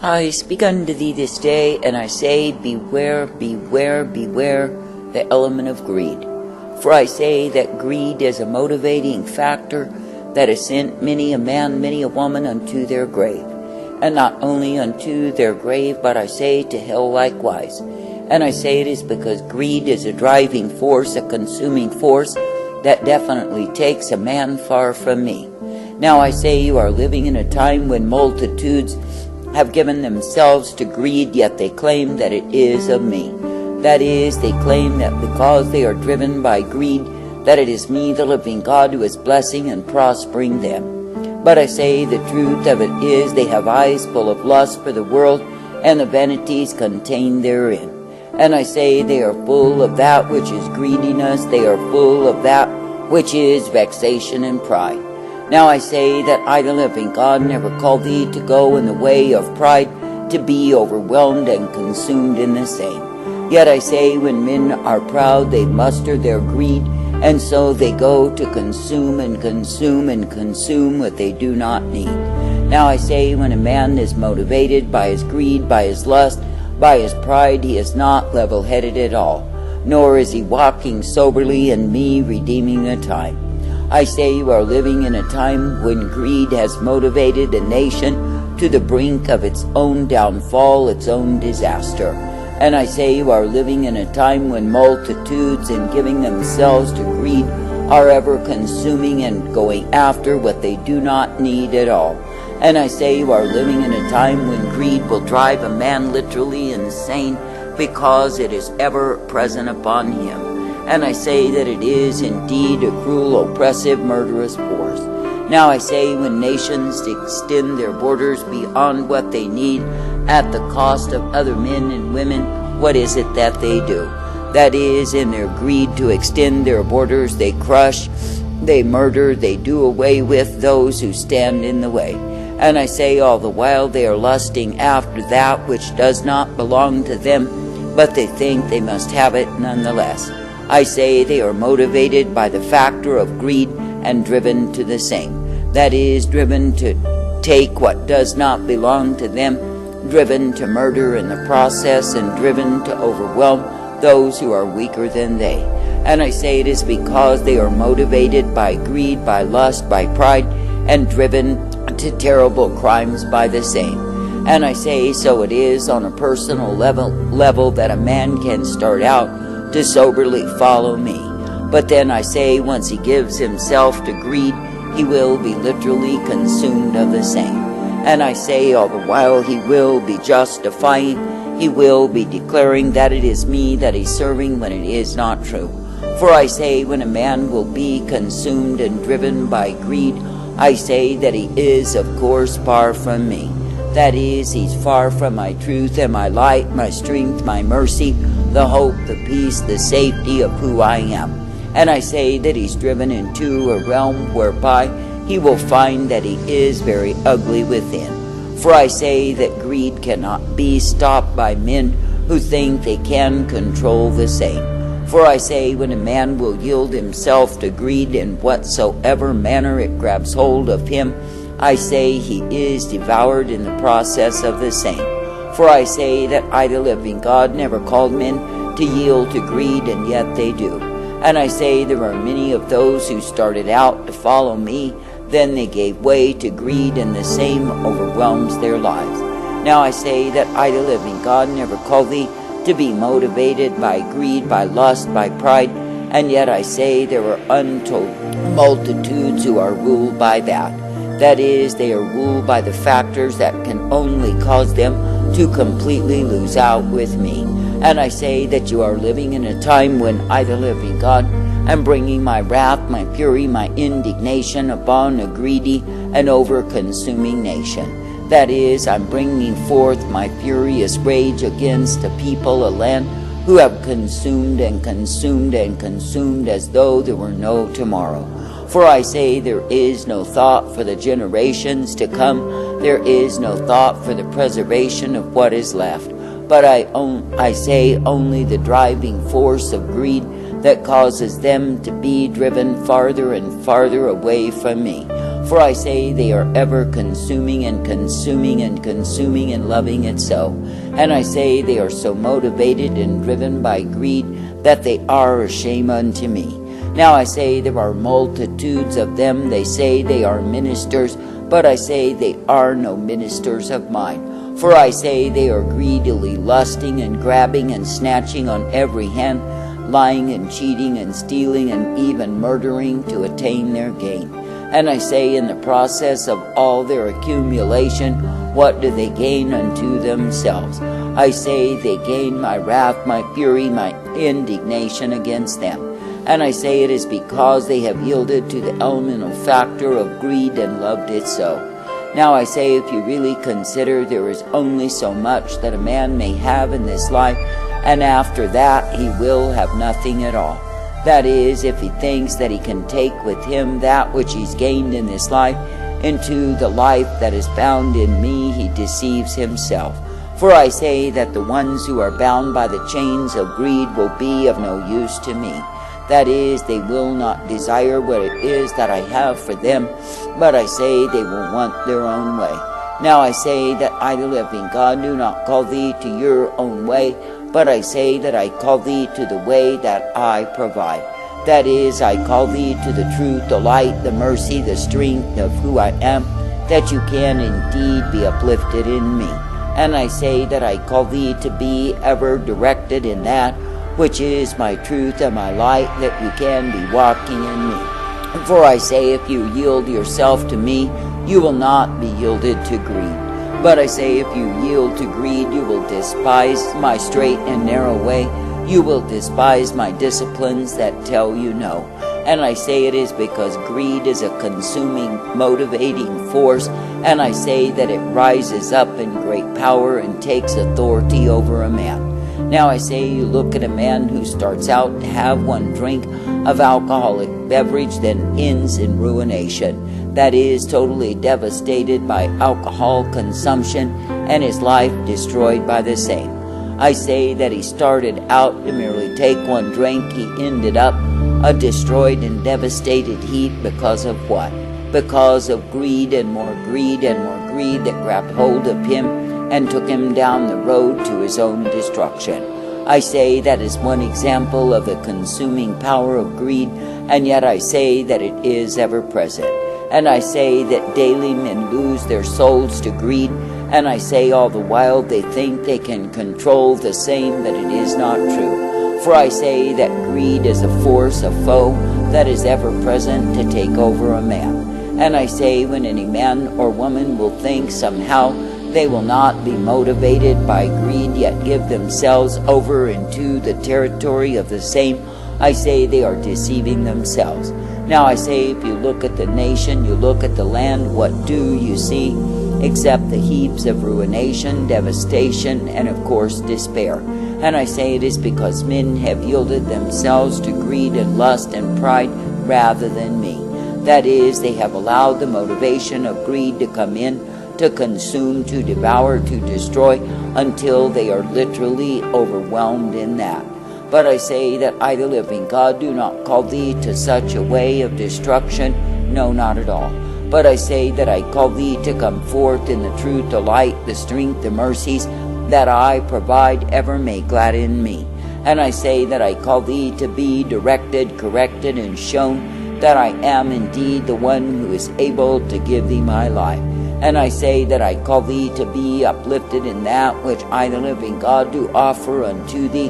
I speak unto thee this day, and I say, beware, beware, beware the element of greed. For I say that greed is a motivating factor that has sent many a man, many a woman unto their grave. And not only unto their grave, but I say to hell likewise. And I say it is because greed is a driving force, a consuming force, that definitely takes a man far from me. Now I say you are living in a time when multitudes have given themselves to greed, yet they claim that it is of me. That is, they claim that because they are driven by greed, that it is me, the living God, who is blessing and prospering them. But I say the truth of it is they have eyes full of lust for the world and the vanities contained therein. And I say they are full of that which is greediness, they are full of that which is vexation and pride. Now I say that I, the living God, never called thee to go in the way of pride, to be overwhelmed and consumed in the same. Yet I say when men are proud, they muster their greed, and so they go to consume and consume and consume what they do not need. Now I say when a man is motivated by his greed, by his lust, by his pride, he is not level-headed at all, nor is he walking soberly in me, redeeming the time. I say you are living in a time when greed has motivated a nation to the brink of its own downfall, its own disaster. And I say you are living in a time when multitudes, in giving themselves to greed, are ever consuming and going after what they do not need at all. And I say you are living in a time when greed will drive a man literally insane because it is ever present upon him. And I say that it is indeed a cruel, oppressive, murderous force. Now I say when nations extend their borders beyond what they need at the cost of other men and women, what is it that they do? That is, in their greed to extend their borders, they crush, they murder, they do away with those who stand in the way. And I say all the while they are lusting after that which does not belong to them, but they think they must have it nonetheless. I say they are motivated by the factor of greed and driven to the same. That is, driven to take what does not belong to them, driven to murder in the process, and driven to overwhelm those who are weaker than they. And I say it is because they are motivated by greed, by lust, by pride, and driven to terrible crimes by the same. And I say so it is on a personal level that a man can start out to soberly follow me. But then I say once he gives himself to greed, he will be literally consumed of the same. And I say all the while he will be justifying, he will be declaring that it is me that he's serving when it is not true. For I say when a man will be consumed and driven by greed, I say that he is of course far from me. That is, he's far from my truth and my light, my strength, my mercy, the hope, the peace, the safety of who I am. And I say that he's driven into a realm whereby he will find that he is very ugly within. For I say that greed cannot be stopped by men who think they can control the same. For I say when a man will yield himself to greed in whatsoever manner it grabs hold of him, I say he is devoured in the process of the same. For I say that I, the living God, never called men to yield to greed, and yet they do. And I say there are many of those who started out to follow me, then they gave way to greed, and the same overwhelms their lives. Now I say that I, the living God, never called thee to be motivated by greed, by lust, by pride, and yet I say there are untold multitudes who are ruled by that. That is, they are ruled by the factors that can only cause them to completely lose out with me. And I say that you are living in a time when I, the living God, am bringing my wrath, my fury, my indignation upon a greedy and over-consuming nation. That is, I'm bringing forth my furious rage against a people, a land, who have consumed and consumed and consumed as though there were no tomorrow. For I say there is no thought for the generations to come, there is no thought for the preservation of what is left. But I say only the driving force of greed that causes them to be driven farther and farther away from me. For I say they are ever consuming and consuming and consuming and loving it so. And I say they are so motivated and driven by greed that they are a shame unto me. Now I say there are multitudes of them. They say they are ministers, but I say they are no ministers of mine. For I say they are greedily lusting and grabbing and snatching on every hand, lying and cheating and stealing and even murdering to attain their gain. And I say in the process of all their accumulation, what do they gain unto themselves? I say they gain my wrath, my fury, my indignation against them. And I say it is because they have yielded to the elemental factor of greed and loved it so. Now I say if you really consider there is only so much that a man may have in this life, and after that he will have nothing at all. That is, if he thinks that he can take with him that which he's gained in this life into the life that is bound in me, he deceives himself. For I say that the ones who are bound by the chains of greed will be of no use to me. That is, they will not desire what it is that I have for them, but I say they will want their own way. Now I say that I, the living God, do not call thee to your own way, but I say that I call thee to the way that I provide. That is, I call thee to the truth, the light, the mercy, the strength of who I am, that you can indeed be uplifted in me. And I say that I call thee to be ever directed in that which is my truth and my light, that you can be walking in me. For I say if you yield yourself to me, you will not be yielded to greed. But I say if you yield to greed, you will despise my straight and narrow way. You will despise my disciplines that tell you no. And I say it is because greed is a consuming, motivating force, and I say that it rises up in great power and takes authority over a man. Now I say you look at a man who starts out to have one drink of alcoholic beverage, then ends in ruination. That is, totally devastated by alcohol consumption and his life destroyed by the same. I say that he started out to merely take one drink. He ended up a destroyed and devastated heap because of what? Because of greed and more greed and more greed that grabbed hold of him and took him down the road to his own destruction. I say that is one example of the consuming power of greed, and yet I say that it is ever present. And I say that daily men lose their souls to greed, and I say all the while they think they can control the same, that it is not true. For I say that greed is a force, a foe, that is ever present to take over a man. And I say when any man or woman will think somehow they will not be motivated by greed, yet give themselves over into the territory of the same, I say they are deceiving themselves. Now I say if you look at the nation, you look at the land, what do you see except the heaps of ruination, devastation, and of course despair? And I say it is because men have yielded themselves to greed and lust and pride rather than me. That is, they have allowed the motivation of greed to come in, to consume, to devour, to destroy, until they are literally overwhelmed in that. But I say that I, the living God, do not call thee to such a way of destruction, no, not at all. But I say that I call thee to come forth in the truth, the light, the strength, the mercies that I provide ever may gladden me. And I say that I call thee to be directed, corrected, and shown that I am indeed the one who is able to give thee my life. And I say that I call thee to be uplifted in that which I, the living God, do offer unto thee,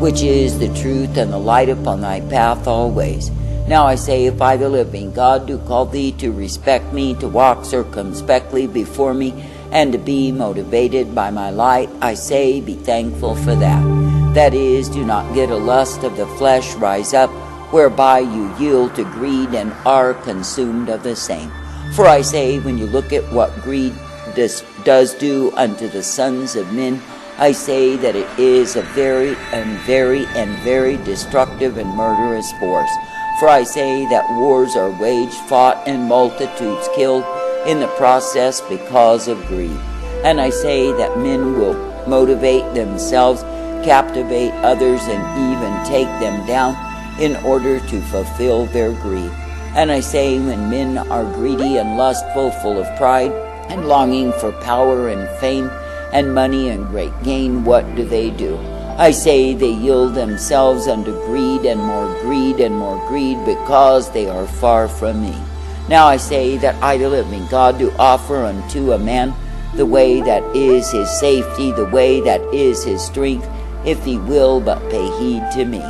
which is the truth and the light upon thy path always. Now I say, if I, the living God, do call thee to respect me, to walk circumspectly before me, and to be motivated by my light, I say, be thankful for that. That is, do not get a lust of the flesh rise up, whereby you yield to greed and are consumed of the same. For I say, when you look at what greed does do unto the sons of men, I say that it is a very destructive and murderous force. For I say that wars are waged, fought, and multitudes killed in the process because of greed. And I say that men will motivate themselves, captivate others, and even take them down in order to fulfill their greed. And I say, when men are greedy and lustful, full of pride, and longing for power and fame, and money and great gain, what do? I say, they yield themselves unto greed and more greed and more greed, because they are far from me. Now I say that I, the living God, do offer unto a man the way that is his safety, the way that is his strength, if he will but pay heed to me.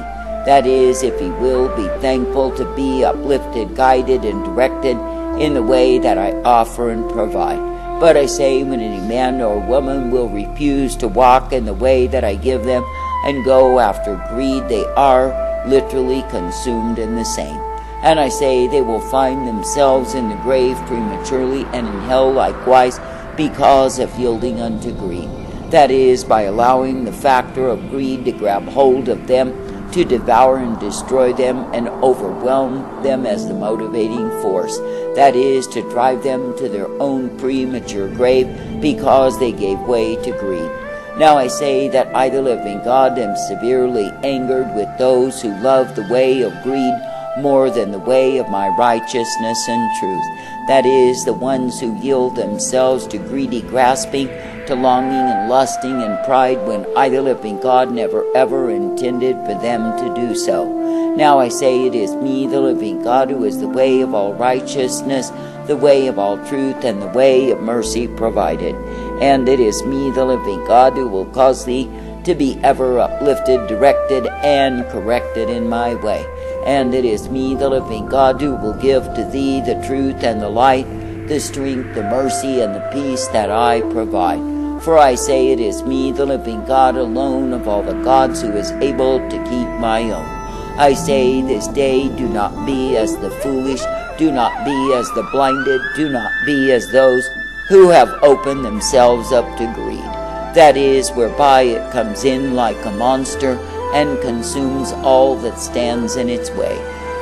That is, if he will be thankful to be uplifted, guided, and directed in the way that I offer and provide. But I say, when any man or woman will refuse to walk in the way that I give them and go after greed, they are literally consumed in the same. And I say, they will find themselves in the grave prematurely, and in hell likewise, because of yielding unto greed. That is, by allowing the factor of greed to grab hold of them, to devour and destroy them and overwhelm them as the motivating force. That is, to drive them to their own premature grave, because they gave way to greed. Now I say that I, the living God, am severely angered with those who love the way of greed more than the way of my righteousness and truth. That is, the ones who yield themselves to greedy grasping, to longing and lusting and pride, when I, the living God, never ever intended for them to do so. Now I say, it is me, the living God, who is the way of all righteousness, the way of all truth, and the way of mercy provided. And it is me, the living God, who will cause thee to be ever uplifted, directed, and corrected in my way. And it is me, the living God, who will give to thee the truth and the light, the strength, the mercy, and the peace that I provide. For I say, it is me, the living God, alone of all the gods, who is able to keep my own. I say this day, do not be as the foolish, do not be as the blinded, do not be as those who have opened themselves up to greed. That is, whereby it comes in like a monster, and consumes all that stands in its way.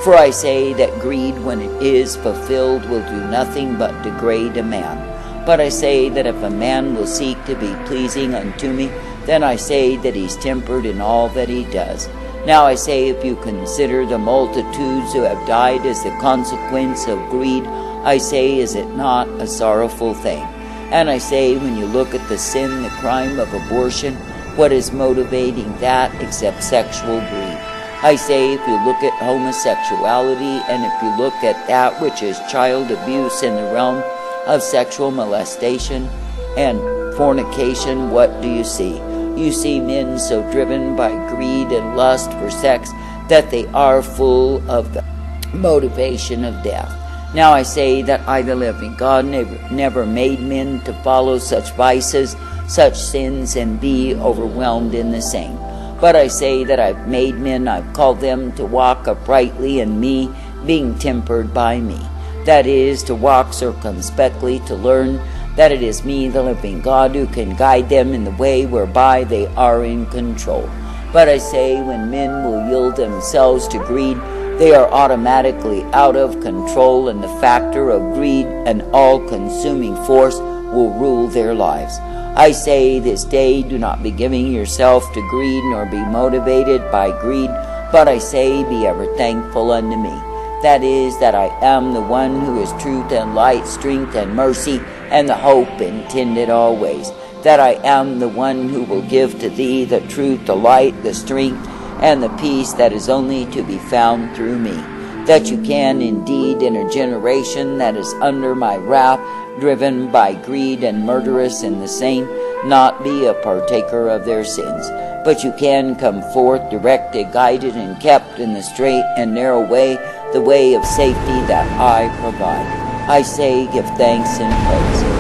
For I say that greed, when it is fulfilled, will do nothing but degrade a man. But I say that if a man will seek to be pleasing unto me, then I say that he's tempered in all that he does. Now I say, if you consider the multitudes who have died as the consequence of greed, I say, is it not a sorrowful thing? And I say, when you look at the sin, the crime of abortion, what is motivating that except sexual greed? I say, if you look at homosexuality, and if you look at that which is child abuse in the realm of sexual molestation and fornication, what do you see? You see men so driven by greed and lust for sex that they are full of the motivation of death. Now I say that I, the living God, never made men to follow such vices, such sins, and be overwhelmed in the same. But I say that I've made men, I've called them to walk uprightly in me, being tempered by me. That is, to walk circumspectly, to learn that it is me, the living God, who can guide them in the way whereby they are in control. But I say, when men will yield themselves to greed, they are automatically out of control, and the factor of greed, an all-consuming force, will rule their lives. I say this day, do not be giving yourself to greed, nor be motivated by greed, but I say, be ever thankful unto me. That is, that I am the one who is truth and light, strength and mercy, and the hope intended always. That I am the one who will give to thee the truth, the light, the strength, and the peace that is only to be found through me. That you can indeed, in a generation that is under my wrath, driven by greed and murderous in the same, not be a partaker of their sins. But you can come forth directed, guided, and kept in the straight and narrow way, the way of safety that I provide. I say, give thanks and praise.